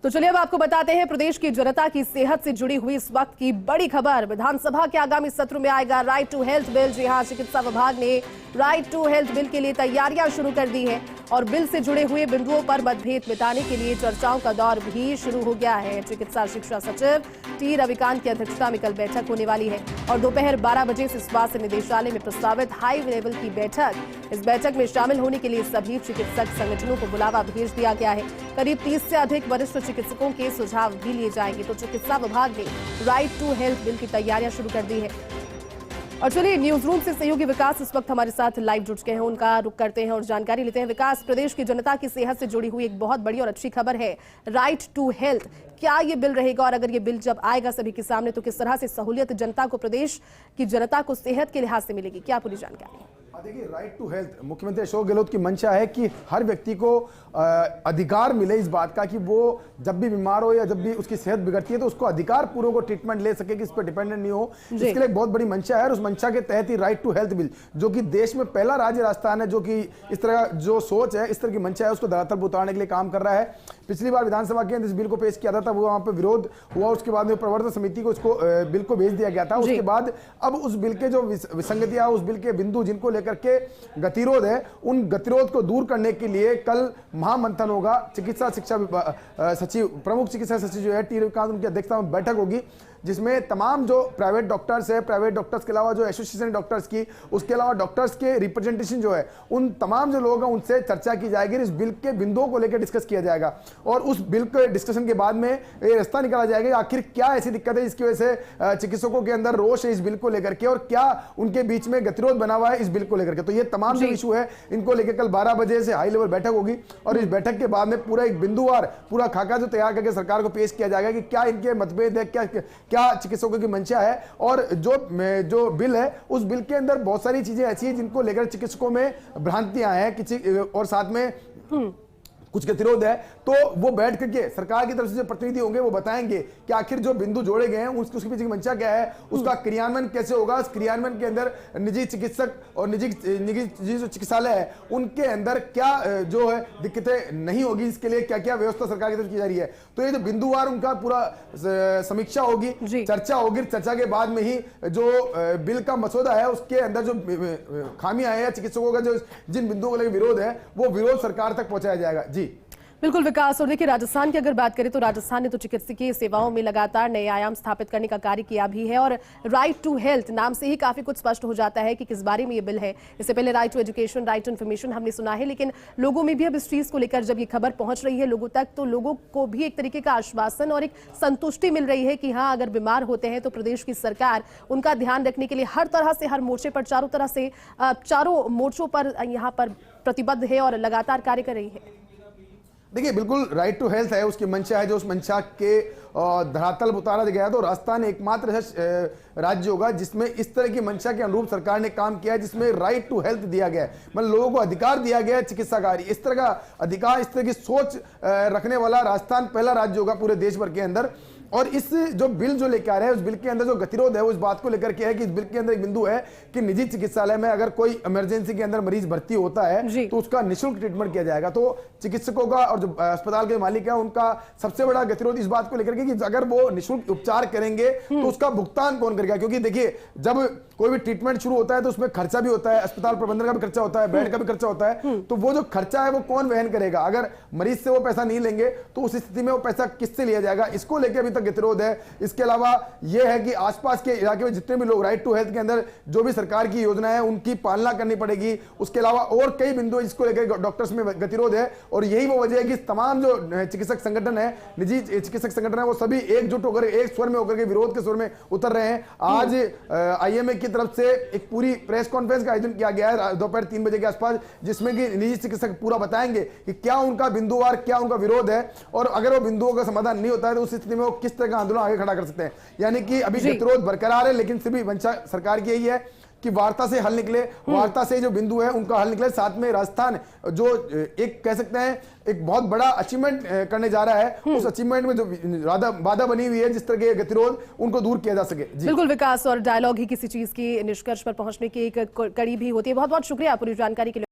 तो चलिए अब आपको बताते हैं प्रदेश की जनता की सेहत से जुड़ी हुई इस वक्त की बड़ी खबर। विधानसभा के आगामी सत्र में आएगा राइट टू हेल्थ बिल। जी हां, चिकित्सा विभाग ने राइट टू हेल्थ बिल के लिए तैयारियां शुरू कर दी है और बिल से जुड़े हुए बिंदुओं पर मतभेद मिटाने के लिए चर्चाओं का दौर भी शुरू हो गया है। चिकित्सा शिक्षा सचिव टी रविकांत की अध्यक्षता में कल बैठक होने वाली है और दोपहर 12 बजे से स्वास्थ्य निदेशालय में प्रस्तावित हाई लेवल की बैठक। इस बैठक में शामिल होने के लिए सभी चिकित्सक संगठनों को बुलावा भेज दिया गया है। करीब 30 से अधिक वरिष्ठ चिकित्सकों के सुझाव भी लिए जाएंगे। तो चिकित्सा विभाग ने राइट टू हेल्थ बिल की तैयारियां शुरू कर दी है। और चलिए न्यूज रूम से सहयोगी विकास इस वक्त हमारे साथ लाइव जुड़ चुके हैं, उनका रुख करते हैं और जानकारी लेते हैं। विकास, प्रदेश की जनता की सेहत से जुड़ी हुई एक बहुत बड़ी और अच्छी खबर है राइट टू हेल्थ। क्या ये बिल रहेगा और अगर ये बिल जब आएगा सभी के सामने तो किस तरह से सहूलियत जनता को, प्रदेश की जनता को सेहत के लिहाज से मिलेगी, क्या पूरी जानकारी? देखिए, राइट टू हेल्थ मुख्यमंत्री अशोक गहलोत की मंशा है कि हर व्यक्ति को अधिकार मिले इस बात का कि वो जब भी बीमार हो या जब भी उसकी सेहत बिगड़ती है तो उसको अधिकार पूर्वक वो ट्रीटमेंट ले सके, कि इस पर डिपेंडेंट नहीं हो। इसके लिए बहुत बड़ी मंशा है और उस मंशा के तहत ही राइट टू हेल्थ बिल, जो कि देश में पहला राज्य राजस्थान है जो कि इस तरह जो सोच है, इस तरह की मंशा है, उसको धरातल पर उतारने के लिए काम कर रहा है। पिछली बार विधानसभा के अंदर इस बिल को पेश किया था, वो वहां पर विरोध हुआ, उसके बाद में प्रवर्तन समिति को इसको बिल को भेज दिया गया था। उसके बाद अब उस बिल के जो विसंगतियां, उस बिल के बिंदु जिनको लेकर के गतिरोध है, उन गतिरोध को दूर करने के लिए कल महामंथन होगा। चिकित्सा शिक्षा सचिव, प्रमुख चिकित्सा सचिव जो है टी रविकांत, उनकी अध्यक्षता में बैठक होगी जिसमें तमाम जो प्राइवेट डॉक्टर्स है, प्राइवेट डॉक्टर्स के अलावा जो एसोसिएशन डॉक्टर्स की, उसके अलावा डॉक्टर्स के रिप्रेजेंटेशन जो है, उन तमाम जो लोग हैं उनसे चर्चा की जाएगी। इस बिल के बिंदुओं को लेकर डिस्कस किया जाएगा और उस बिल के डिस्कशन के बाद में ये रास्ता निकाला जाएगा आखिर क्या ऐसी दिक्कत है जिसकी वजह से चिकित्सकों के अंदर रोष है इस बिल को लेकर के और क्या उनके बीच में गतिरोध बना हुआ है इस बिल को लेकर के। तो ये तमाम जो इशू है इनको लेकर कल 12 बजे से हाई लेवल बैठक होगी और इस बैठक के बाद में पूरा एक बिंदुवार पूरा खाका जो तैयार करके सरकार को पेश किया जाएगा कि क्या इनके मतभेद है, क्या चिकित्सकों की मंशा है। और जो बिल है उस बिल के अंदर बहुत सारी चीजें ऐसी हैं जिनको लेकर चिकित्सकों में भ्रांतियां हैं किसी और साथ में कुछ गतिरोध है। तो वो बैठ करके सरकार की तरफ से जो प्रतिनिधि होंगे वो बताएंगे कि आखिर जो बिंदु जोड़े गए हैं उसके पीछे की मंशा क्या है, उसका क्रियान्वयन कैसे होगा। उस क्रियान्वयन के अंदर निजी चिकित्सक और निजी जो चिकित्सालय है उनके अंदर क्या जो है दिक्कतें नहीं होगी, इसके लिए क्या क्या व्यवस्था सरकार की तरफ की जा रही है। तो ये जो बिंदुवार उनका पूरा समीक्षा होगी, चर्चा होगी। चर्चा के बाद में ही जो बिल का मसौदा है उसके अंदर जो खामियां है, चिकित्सकों का जो जिन बिंदुओं को लेकर विरोध है वो विरोध सरकार तक पहुंचाया जाएगा। जी बिल्कुल विकास। और देखिए, राजस्थान की अगर बात करें तो राजस्थान ने तो चिकित्सकीय सेवाओं में लगातार नए आयाम स्थापित करने का कार्य किया भी है और राइट टू हेल्थ नाम से ही काफी कुछ स्पष्ट हो जाता है कि किस बारे में ये बिल है। इससे पहले right to education, right to information हमने सुना है, लेकिन लोगों में भी अब इस चीज को लेकर जब ये खबर पहुंच रही है लोगों तक तो लोगों को भी एक तरीके का आश्वासन और एक संतुष्टि मिल रही है कि हाँ, अगर बीमार होते हैं तो प्रदेश की सरकार उनका ध्यान रखने के लिए हर तरह से, हर मोर्चे पर, चारों मोर्चों पर यहाँ पर प्रतिबद्ध है और लगातार कार्य कर रही है। देखिए, बिल्कुल राइट टू हेल्थ है, उसकी मंशा है, जो उस मंशा के धरातल पर उतारा गया। तो राजस्थान एकमात्र राज्य होगा जिसमें इस तरह की मंशा के अनुरूप सरकार ने काम किया है, जिसमें राइट टू हेल्थ दिया गया है, मतलब लोगों को अधिकार दिया गया है चिकित्सा कार्य। इस तरह का अधिकार, इस तरह की सोच रखने वाला राजस्थान पहला राज्य होगा पूरे देश भर के अंदर। और इस जो बिल जो लेकर आ रहे हैं उस बिल के अंदर जो गतिरोध है वो इस बात को लेकर के है कि इस बिल के अंदर एक बिंदु है कि निजी चिकित्सालय में अगर कोई इमरजेंसी के अंदर मरीज भर्ती होता है तो उसका निःशुल्क ट्रीटमेंट किया जाएगा। तो चिकित्सकों का और जो अस्पताल के मालिक है उनका सबसे बड़ा गतिरोध इस बात को लेकर के कि अगर वो निःशुल्क उपचार करेंगे तो उसका भुगतान कौन करेगा। क्योंकि देखिए, जब कोई भी ट्रीटमेंट शुरू होता है तो उसमें खर्चा भी होता है, अस्पताल प्रबंधन का भी खर्चा होता है, बेड का भी खर्चा होता है। तो वो जो खर्चा है वो कौन वहन करेगा। अगर मरीज से वो पैसा नहीं लेंगे तो उस स्थिति में वो पैसा किससे लिया जाएगा, इसको लेकर अभी तक गतिरोध है। इसके अलावा यह है कि आसपास के इलाके में जितने भी लोग राइट टू हेल्थ के अंदर जो भी सरकार की योजना है उनकी पालना करनी पड़ेगी। उसके अलावा और कई बिंदु जिसको लेकर डॉक्टर्स में गतिरोध है और यही वो वजह है कि तमाम जो चिकित्सक संगठन है, निजी चिकित्सक संगठन है, वो सभी एकजुट होकर एक स्वर में होकर के विरोध के स्वर में उतर रहे हैं। आज आईएमए की तरफ से एक पूरी प्रेस कॉन्फ्रेंस का आयोजन किया गया है दोपहर 3 बजे के आसपास, जिसमें कि निजी चिकित्सक पूरा बताएंगे कि क्या उनका बिंदुवार, क्या उनका विरोध है और अगर वो बिंदुओं का समाधान नहीं होता है तो उस स्थिति में वो किस तरह का आंदोलन आगे खड़ा कर सकते हैं। यानी कि अभी गतिरोध बरकरार है, लेकिन फिर भी मंशा सरकार की यही है कि वार्ता से हल निकले, वार्ता से जो बिंदु है उनका हल निकले। साथ में राजस्थान जो एक कह सकते हैं एक बहुत बड़ा अचीवमेंट करने जा रहा है, उस अचीवमेंट में जो बाधा बनी हुई है, जिस तरह के गतिरोध उनको दूर किया जा सके। बिल्कुल विकास, और डायलॉग ही किसी चीज की निष्कर्ष पर पहुंचने की एक कड़ी भी होती है। बहुत बहुत शुक्रिया पूरी जानकारी के लिए।